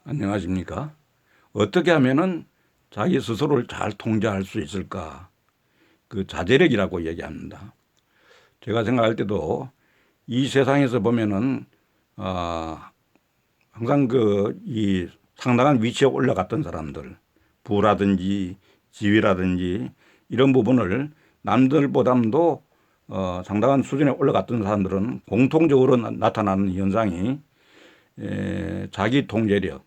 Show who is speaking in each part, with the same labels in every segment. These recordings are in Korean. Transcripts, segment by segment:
Speaker 1: 안녕하십니까? 어떻게 하면은 자기 스스로를 잘 통제할 수 있을까? 그 자제력이라고 얘기합니다. 제가 생각할 때도 이 세상에서 보면은 어, 항상 이 상당한 위치에 올라갔던 사람들, 부라든지 지위라든지 이런 부분을 남들보다도 상당한 수준에 올라갔던 사람들은 공통적으로 나타나는 현상이 자기 통제력,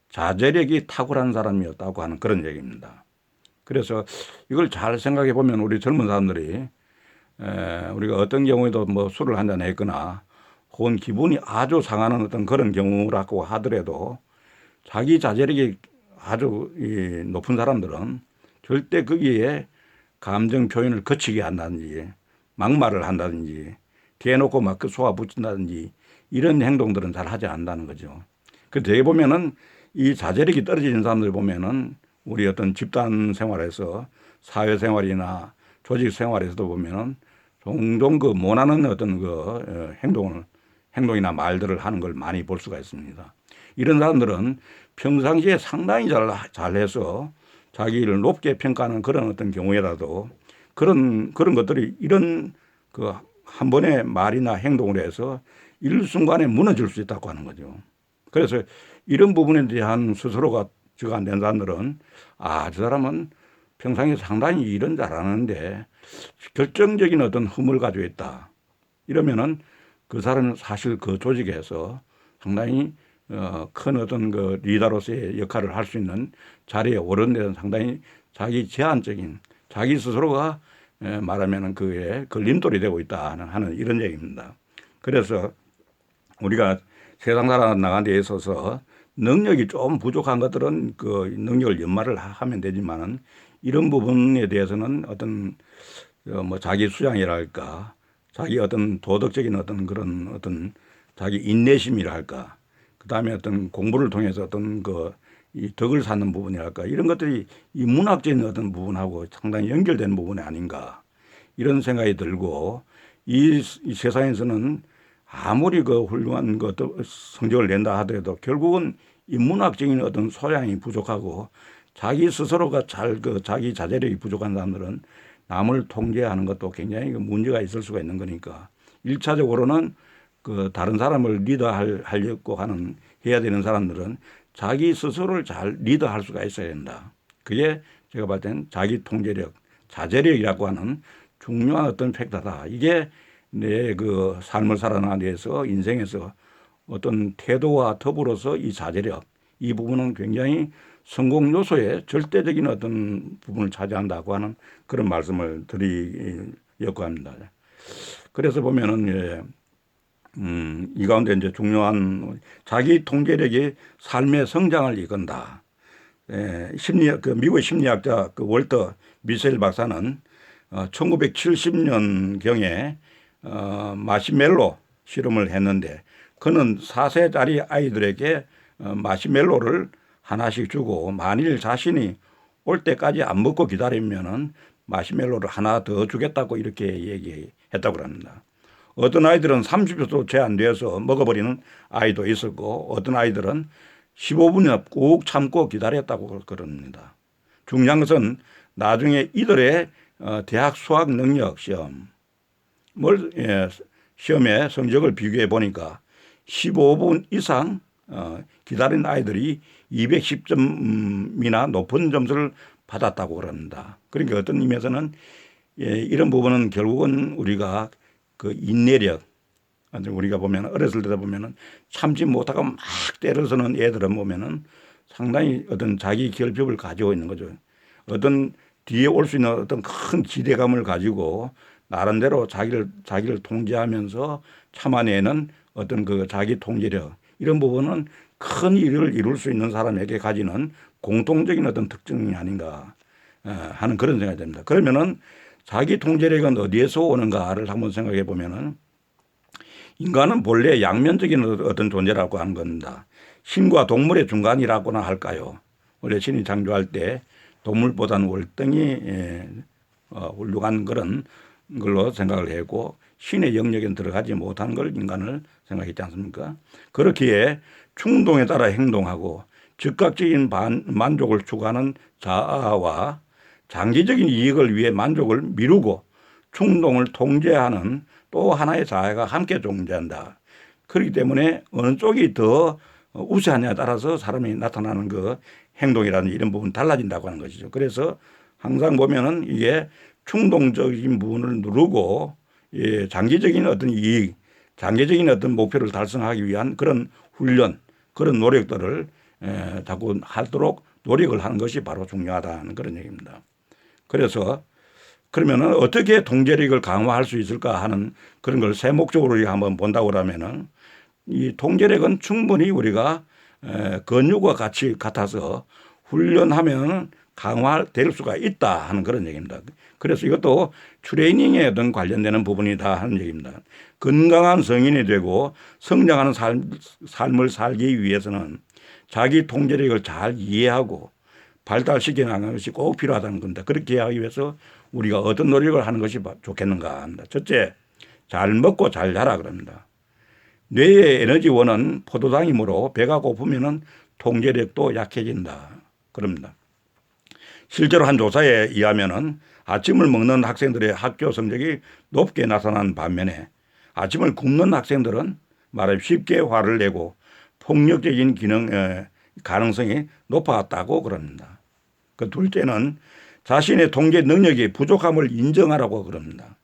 Speaker 1: 자제력이 탁월한 사람이었다고 하는 그런 얘기입니다. 그래서 이걸 잘 생각해 보면 우리 젊은 사람들이 우리가 어떤 경우에도 뭐 술을 한잔 했거나 혹은 기분이 아주 상하는 어떤 그런 경우라고 하더라도 자기 자제력이 아주 높은 사람들은 절대 거기에 감정 표현을 거치게 한다든지 막말을 한다든지 대놓고 막 그 쏘아붙인다든지 이런 행동들은 잘 하지 않는다는 거죠. 그 되게 보면은 이 자제력이 떨어지는 사람들 보면은 우리 어떤 집단 생활에서 사회생활이나 조직 생활에서도 보면은 종종 그 원하는 어떤 행동이나 말들을 하는 걸 많이 볼 수가 있습니다. 이런 사람들은 평상시에 상당히 잘해서 자기를 높게 평가하는 그런 어떤 경우에라도 그런 것들이 이런 그 한 번의 말이나 행동을 해서 일순간에 무너질 수 있다고 하는 거죠. 그래서 이런 부분에 대한 스스로가 지가 안 된 사람들은 저 사람은 평상시에 상당히 일은 잘하는데 결정적인 어떤 흠을 가지고 있다. 이러면은 그 사람은 사실 그 조직에서 상당히 큰 어떤 그 리더로서의 역할을 할 수 있는 자리에 오른 데는 상당히 자기 제한적인 자기 스스로가 말하면은 그에 걸림돌이 되고 있다 하는 이런 얘기입니다. 그래서 우리가 세상 살아나가는 데 있어서 능력이 좀 부족한 것들은 그 능력을 연마를 하면 되지만은 이런 부분에 대해서는 어떤 뭐 자기 수양이랄까 자기 어떤 도덕적인 어떤 그런 어떤 자기 인내심이랄까 그다음에 어떤 공부를 통해서 어떤 이 덕을 쌓는 부분이랄까 이런 것들이 이 문학적인 어떤 부분하고 상당히 연결된 부분이 아닌가 이런 생각이 들고 이 세상에서는 아무리 그 훌륭한 성적을 낸다 하더라도 결국은 이 문학적인 어떤 소양이 부족하고 자기 스스로가 자기 자제력이 부족한 사람들은 남을 통제하는 것도 굉장히 문제가 있을 수가 있는 거니까 일차적으로는 그 다른 사람을 리더하려고 해야 되는 사람들은 자기 스스로를 잘 리더할 수가 있어야 된다. 그게 제가 봤을 때는 자기 통제력, 자제력이라고 하는 중요한 어떤 팩터다. 이게 내 그 삶을 살아가기 위해서 인생에서 어떤 태도와 더불어서 이 자제력, 이 부분은 굉장히 성공 요소의 절대적인 어떤 부분을 차지한다고 하는 그런 말씀을 드리려고 합니다. 그래서 보면은 이 가운데 이제 중요한 자기 통제력이 삶의 성장을 이끈다. 미국의 심리학자 그 월터 미셸 박사는 1970년경에 마시멜로 실험을 했는데 그는 4세짜리 아이들에게 마시멜로를 하나씩 주고 만일 자신이 올 때까지 안 먹고 기다리면은 마시멜로를 하나 더 주겠다고 이렇게 얘기했다고 합니다. 어떤 아이들은 30초도 채 안 돼서 먹어버리는 아이도 있었고 어떤 아이들은 15분이나 꾹 참고 기다렸다고 그럽니다. 중요한 것은 나중에 이들의 대학 수학 능력 시험의 성적을 비교해 보니까 15분 이상 기다린 아이들이 210점이나 높은 점수를 받았다고 그럽니다. 그러니까 어떤 의미에서는 이런 부분은 결국은 우리가 그 인내력, 우리가 보면 어렸을 때 보면은 참지 못하고 막 때려서는 애들은 보면은 상당히 어떤 자기 결핍을 가지고 있는 거죠. 어떤 뒤에 올 수 있는 어떤 큰 기대감을 가지고 나름대로 자기를 통제하면서 참아내는 어떤 그 자기 통제력 이런 부분은 큰 일을 이룰 수 있는 사람에게 가지는 공통적인 어떤 특징이 아닌가 하는 그런 생각이 듭니다. 그러면은 자기 통제력은 어디에서 오는가를 한번 생각해 보면은 인간은 본래 양면적인 어떤 존재라고 하는 겁니다. 신과 동물의 중간이라고나 할까요? 원래 신이 창조할 때 동물보다는 월등히 훌륭한 그런 걸로 생각을 했고 신의 영역에 들어가지 못한 걸 인간을 생각했지 않습니까? 그렇기에 충동에 따라 행동하고 즉각적인 만족을 추구하는 자아와 장기적인 이익을 위해 만족을 미루고 충동을 통제하는 또 하나의 자아가 함께 존재한다. 그렇기 때문에 어느 쪽이 더 우세하냐에 따라서 사람이 나타나는 그 행동이라는 이런 부분 달라진다고 하는 것이죠. 그래서 항상 보면은 이게 충동적인 부분을 누르고 예, 장기적인 어떤 이익, 장기적인 어떤 목표를 달성하기 위한 그런 훈련, 그런 노력들을 자꾸 하도록 노력을 하는 것이 바로 중요하다는 그런 얘기입니다. 그래서 그러면은 어떻게 통제력을 강화할 수 있을까 하는 그런 걸 세목적으로 한번 본다고 하면은 이 통제력은 충분히 우리가 근육과 같이 같아서 훈련하면 강화될 수가 있다 하는 그런 얘기입니다. 그래서 이것도 트레이닝에 어떤 관련되는 부분이다 하는 얘기입니다. 건강한 성인이 되고 성장하는 삶을 살기 위해서는 자기 통제력을 잘 이해하고 발달시켜 나가는 것이 꼭 필요하다는 겁니다. 그렇게 하기 위해서 우리가 어떤 노력을 하는 것이 좋겠는가 합니다. 첫째, 잘 먹고 잘 자라 그럽니다. 뇌의 에너지원은 포도당이므로 배가 고프면은 통제력도 약해진다 그럽니다. 실제로 한 조사에 의하면은 아침을 먹는 학생들의 학교 성적이 높게 나타난 반면에 아침을 굶는 학생들은 말하자면 쉽게 화를 내고 폭력적인 가능성이 높았다고 그럽니다. 그 둘째는 자신의 통제 능력이 부족함을 인정하라고 그럽니다.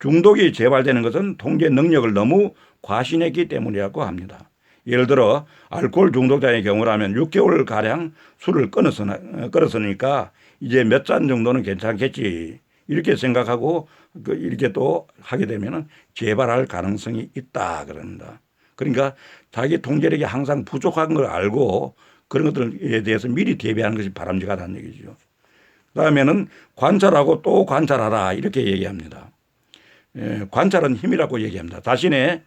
Speaker 1: 중독이 재발되는 것은 통제 능력을 너무 과신했기 때문이라고 합니다. 예를 들어 알코올 중독자의 경우라면 6개월가량 술을 끊었으니까 이제 몇 잔 정도는 괜찮겠지 이렇게 생각하고 이렇게 또 하게 되면 재발할 가능성이 있다 그럽니다. 그러니까 자기 통제력이 항상 부족한 걸 알고 그런 것들에 대해서 미리 대비하는 것이 바람직하다는 얘기죠. 그다음에는 관찰하고 또 관찰하라 이렇게 얘기합니다. 관찰은 힘이라고 얘기합니다. 자신의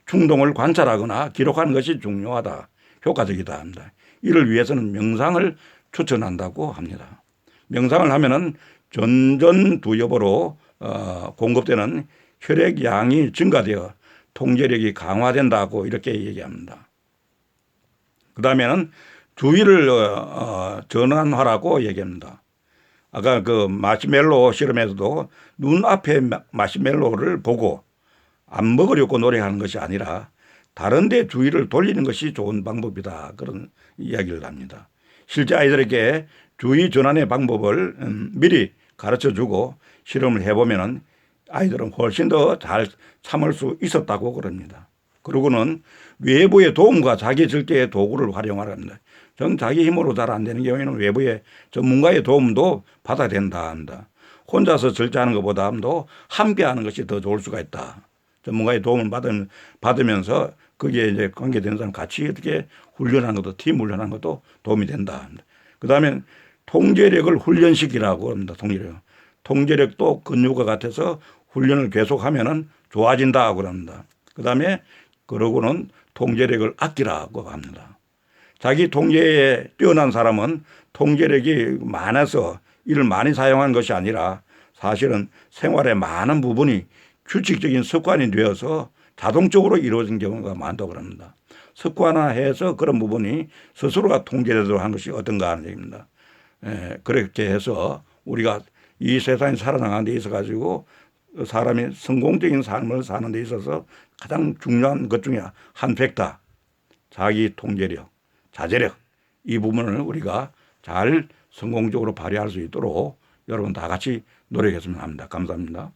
Speaker 1: 충동을 관찰하거나 기록하는 것이 중요하다. 효과적이다 합니다. 이를 위해서는 명상을 추천한다고 합니다. 명상을 하면은 전전두엽으로 공급되는 혈액량이 증가되어 통제력이 강화된다고 이렇게 얘기합니다. 그 다음에는 주의를 전환하라고 얘기합니다. 아까 그 마시멜로 실험에서도 눈앞에 마시멜로를 보고 안 먹으려고 노력하는 것이 아니라 다른 데 주의를 돌리는 것이 좋은 방법이다. 그런 이야기를 합니다. 실제 아이들에게 주의 전환의 방법을 미리 가르쳐 주고 실험을 해보면 아이들은 훨씬 더 잘 참을 수 있었다고 그럽니다. 그러고는 외부의 도움과 자기 절제의 도구를 활용하랍니다. 전 자기 힘으로 잘 안 되는 경우에는 외부의 전문가의 도움도 받아야 된다 합니다. 혼자서 절제하는 것보다도 함께 하는 것이 더 좋을 수가 있다. 전문가의 도움을 받으면서 거기에 이제 관계되는 사람 같이 어떻게 훈련하는 것도 팀 훈련하는 것도 도움이 된다. 그 다음에 통제력을 훈련시키라고 합니다. 통제력도 근육과 같아서 훈련을 계속하면은 좋아진다고 합니다. 그 다음에 그러고는 통제력을 아끼라고 합니다. 자기 통제에 뛰어난 사람은 통제력이 많아서 이를 많이 사용하는 것이 아니라 사실은 생활의 많은 부분이 규칙적인 습관이 되어서 자동적으로 이루어진 경우가 많다고 합니다. 습관화해서 그런 부분이 스스로가 통제되도록 하는 것이 어떤가 하는 얘기입니다. 그렇게 해서 우리가 이 세상에 살아나가는 데 있어 가지고 사람이 성공적인 삶을 사는 데 있어서 가장 중요한 것 중에 한 팩터, 자기 통제력, 자제력, 이 부분을 우리가 잘 성공적으로 발휘할 수 있도록 여러분 다 같이 노력했으면 합니다. 감사합니다.